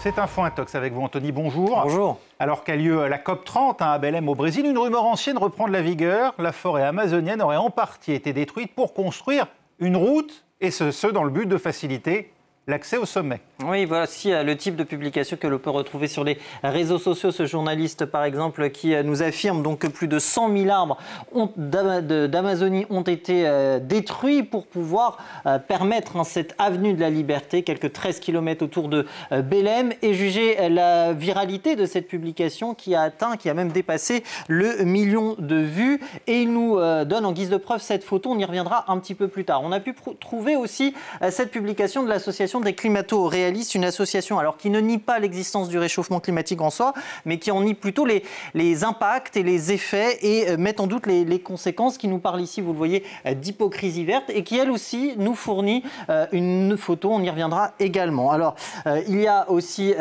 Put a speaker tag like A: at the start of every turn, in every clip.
A: C'est Info Intox avec vous, Anthony. Bonjour.
B: Bonjour.
A: Alors qu'a lieu la COP30 à Belém au Brésil, une rumeur ancienne reprend de la vigueur. La forêt amazonienne aurait en partie été détruite pour construire une route, et ce dans le but de faciliter l'accès au sommet.
B: Oui, voici le type de publication que l'on peut retrouver sur les réseaux sociaux. Ce journaliste, par exemple, qui nous affirme donc que plus de 100 000 arbres d'Amazonie ont été détruits pour pouvoir permettre cette avenue de la liberté, quelques 13 km autour de Belém, et juger la viralité de cette publication qui a même dépassé le million de vues. Et il nous donne en guise de preuve cette photo, on y reviendra un petit peu plus tard. On a pu trouver aussi cette publication de l'association des climato-réalistes, une association qui ne nie pas l'existence du réchauffement climatique en soi, mais qui en nie plutôt les impacts et les effets et met en doute les conséquences, qui nous parle ici, vous le voyez, d'hypocrisie verte, et qui elle aussi nous fournit une photo, on y reviendra également. Alors, il y a aussi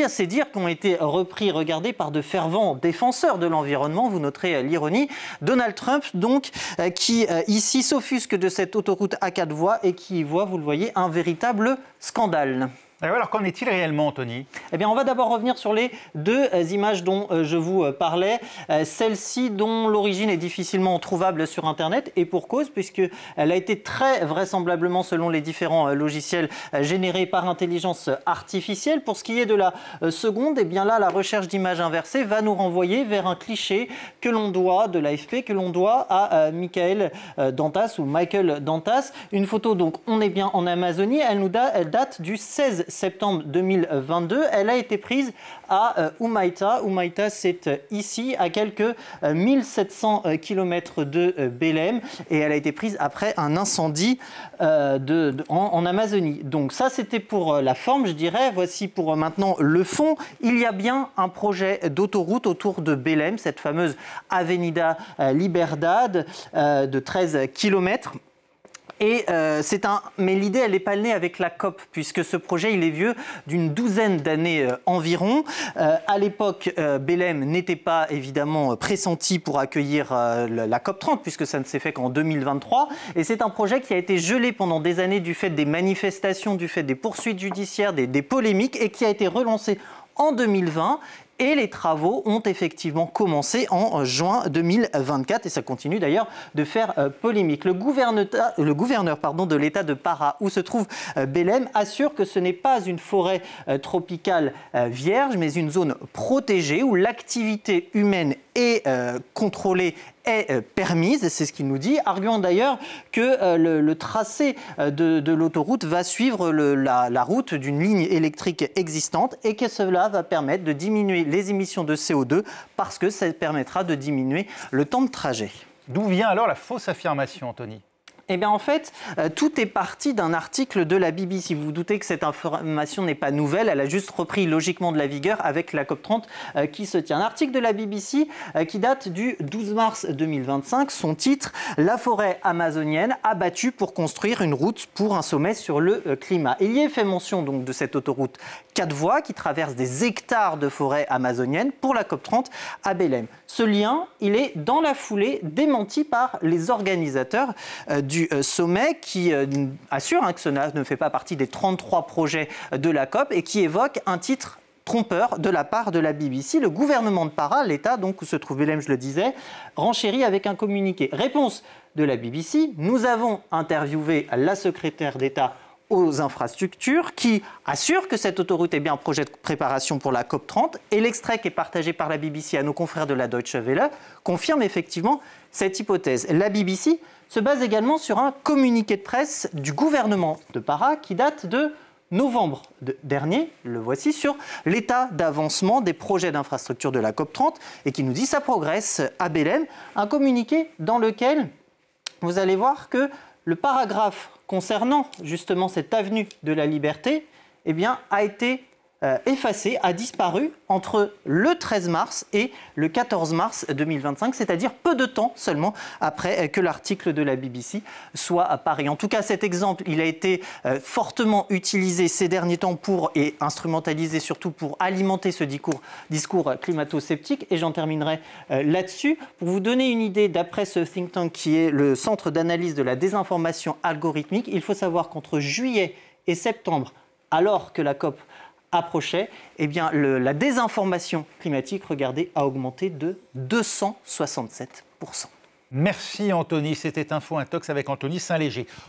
B: ces dires qui ont été repris, regardez, par de fervents défenseurs de l'environnement, vous noterez l'ironie. Donald Trump, donc, qui ici s'offusque de cette autoroute à 4 voies et qui voit, vous le voyez, un véritable scandale.
A: Alors qu'en est-il réellement, Anthony ?
B: Eh bien, on va d'abord revenir sur les deux images dont je vous parlais. Celle-ci, dont l'origine est difficilement trouvable sur Internet, et pour cause, puisqu'elle a été très vraisemblablement, selon les différents logiciels, générée par intelligence artificielle. Pour ce qui est de la seconde, eh bien là, la recherche d'images inversées va nous renvoyer vers un cliché que l'on doit, de l'AFP, que l'on doit à Michael Dantas ou Michael Dantas. Une photo, donc, on est bien en Amazonie. Elle date du 16 septembre 2022. Elle a été prise à Humaitá. Humaitá, c'est ici, à quelques 1700 km de Belém. Et elle a été prise après un incendie en Amazonie. Donc ça, c'était pour la forme, je dirais. Voici pour maintenant le fond. Il y a bien un projet d'autoroute autour de Belém, cette fameuse Avenida Liberdade de 13 km. Mais l'idée, elle n'est pas née avec la COP, puisque ce projet, il est vieux d'une douzaine d'années environ. À l'époque, Belém n'était pas évidemment pressenti pour accueillir la COP30, puisque ça ne s'est fait qu'en 2023. Et c'est un projet qui a été gelé pendant des années du fait des manifestations, du fait des poursuites judiciaires, des polémiques, et qui a été relancé en 2020. Et les travaux ont effectivement commencé en juin 2024 et ça continue d'ailleurs de faire polémique. Le gouverneur de l'État de Pará, où se trouve Belém, assure que ce n'est pas une forêt tropicale vierge, mais une zone protégée où l'activité humaine est contrôlée, est permise, c'est ce qu'il nous dit, arguant d'ailleurs que le tracé de l'autoroute va suivre la route d'une ligne électrique existante et que cela va permettre de diminuer les émissions de CO2 parce que ça permettra de diminuer le temps de trajet.
A: D'où vient alors la fausse affirmation, Anthony ?
B: Eh bien, en fait, tout est parti d'un article de la BBC. Vous vous doutez que cette information n'est pas nouvelle. Elle a juste repris logiquement de la vigueur avec la COP30 qui se tient. Un article de la BBC qui date du 12 mars 2025. Son titre, « La forêt amazonienne abattue pour construire une route pour un sommet sur le climat ». Il y est fait mention donc de cette autoroute 4 voies qui traverse des hectares de forêt amazonienne pour la COP30 à Belém. Ce lien, il est dans la foulée démenti par les organisateurs du sommet qui assure que cela ne fait pas partie des 33 projets de la COP et qui évoque un titre trompeur de la part de la BBC. Le gouvernement de Pará, l'État donc où se trouve Belém, je le disais, renchérit avec un communiqué. Réponse de la BBC, nous avons interviewé la secrétaire d'État aux infrastructures qui assure que cette autoroute est bien un projet de préparation pour la COP30 et l'extrait qui est partagé par la BBC à nos confrères de la Deutsche Welle confirme effectivement cette hypothèse. La BBC se base également sur un communiqué de presse du gouvernement de Pará qui date de novembre dernier, le voici, sur l'état d'avancement des projets d'infrastructure de la COP30 et qui nous dit ça progresse à Belém. Un communiqué dans lequel vous allez voir que le paragraphe concernant justement cette avenue de la liberté a été effacé, a disparu entre le 13 mars et le 14 mars 2025, c'est-à-dire peu de temps seulement après que l'article de la BBC soit apparu. En tout cas, cet exemple, il a été fortement utilisé ces derniers temps et instrumentalisé surtout pour alimenter ce discours climato-sceptique. Et j'en terminerai là-dessus. Pour vous donner une idée, d'après ce think tank qui est le Centre d'analyse de la désinformation algorithmique, il faut savoir qu'entre juillet et septembre, alors que la COP approchait, eh bien, la désinformation climatique, regardez, a augmenté de 267%.
A: Merci Anthony, c'était Info Intox avec Anthony Saint-Léger.